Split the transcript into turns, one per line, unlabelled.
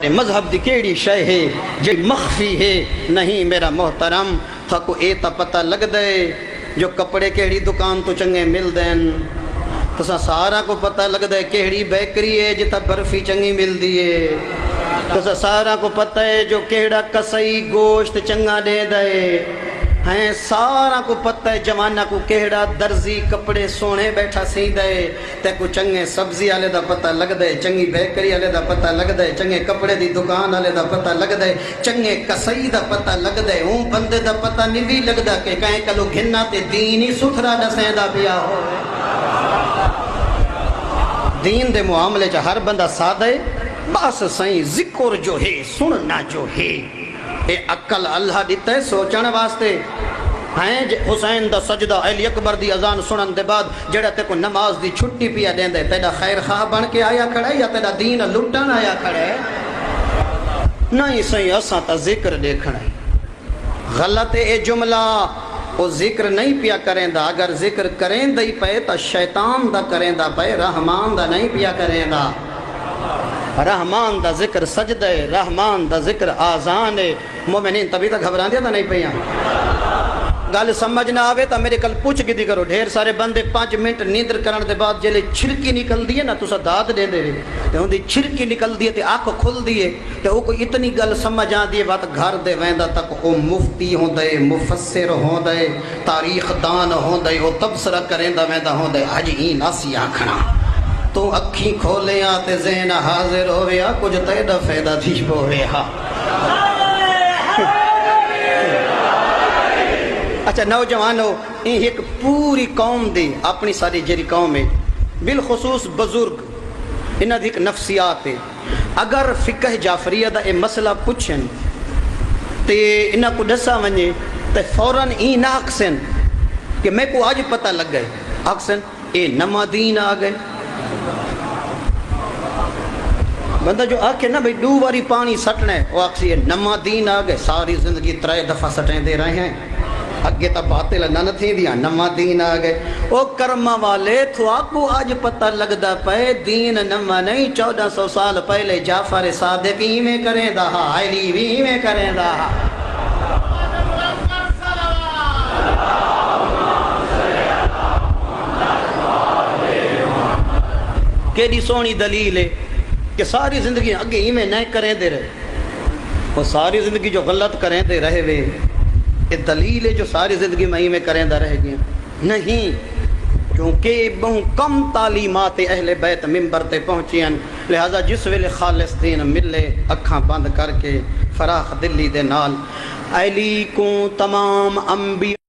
مذہب دی کیڑی شے ہے جی مخفی ہے نہیں میرا محترم تھکو اے تا پتہ لگ دے جو کپڑے کیڑی دکان تو چنگے مل دین تسا سارا کو پتہ لگ دے کیڑی بیکری ہے جتا برفی چنگی مل دیئے تسا سارا کو پتہ ہے جو کیڑا کسائی گوشت چنگا دے دے ہیں سارا کو پتہ ہے جوانہ کو کیڑا درزی کپڑے سونے بیٹھا سی دے تے کو چنگے سبزی آلے دا پتہ لگ دے چنگی بیکری آلے دا پتہ لگ دے چنگے کپڑے دی دکان آلے دا پتہ لگ دے چنگے کسائی دا پتہ لگ دے ہوں بندے دا پتہ نہیں بھی لگ دا کہ کہیں کلو گھننا تے دینی ستھرا ڈسیں دا پیا ہو دین دے معاملے چا ہر بندہ سادہ ہے بس سائیں ذکر جو ہے سننا جو ہے اے عقل اللہ دیتا ہے سوچن واسطے ہیں حسین دا سجدہ علی اکبر دی اذان سنن دے بعد جڑا تے کو نماز دی چھٹی پیا دین دے تیڑا خیر خواہ بن کے آیا کھڑا ہے یا تیڑا دین لٹن آیا کھڑا ہے نہیں سائیں اساں تا ذکر دیکھنا ہے غلط اے جملہ وہ ذکر نہیں پیا کریں دا اگر ذکر کریں دا ہی پے تا شیطان دا کریں دا پے رحمان دا نہیں پیا کریں دا رحمان دا ذکر سجدہ ہے رحمان دا ذکر آزان ہے مومنین تبھی تک گھبران دیا تھا نہیں پہیاں گال سمجھ نہ آوے تا میرے کل پوچھ گی دی کرو ڈھیر سارے بندے 5 منٹ نیندر کرن دے بعد جلے چھرکی نکل دیئے نا تو سا داد دے دے تے ہوں دی چھرکی نکل دیئے تے آنکھ کھل دیئے تے وہ کوئی اتنی گل سمجھ آن دیئے بات گھر دے ویندہ تک وہ مفتی ہوں دے مفسر ہوں دے تاریخ دان ہوں دے وہ تبصرہ کریں دا ویندہ ہوں دے حج این آسی آکھنا تو اکھی کھولے آتے زین حاضر ہویا کچھ تیدہ فیدہ دیش بوئے ہاں اچھا نوجوانو یہ ایک پوری قوم دی اپنی ساری جری قوم ہے بالخصوص بزرگ انہاں دی ایک نفسیات ہے اگر فقہ جعفریہ دا اے مسئلہ پوچھن تے انہاں کو دسا ونجے تے فوراً این آکسن کہ میں کو آج پتہ لگ گئے آکسن اے نمادین آگئے بندہ جو آکھے نا بھئی 2 باری پانی سٹنے وہ آکسی ہے نمادین آگئے ساری زندگی 3 دفعہ سٹیں دے رہے ہیں اگے تا باطل نہ تھی دیا نمادین آگئے او کرما والے تو آپ کو آج پتہ لگ دا پے دین نما نہیں 1400 سال پہلے جعفر صادق ہی میں کریں دا علی بھی میں کریں دا کیڑی سونی دلیل ہے کہ ساری زندگی اگے ہی میں نہیں کریں دے رہے وہ ساری زندگی جو غلط کریں دے رہے وے یہ دلیل ہے جو ساری زندگی میں ہی میں کریں دے رہے گئے نہیں کیونکہ بہت کم تعلیمات اہل بیت ممبر تے پہنچی ہیں لہذا جس ویلے خالص دین ملے اکھاں بند کر کے فراخ دلی دے نال علی کو تمام انبیاء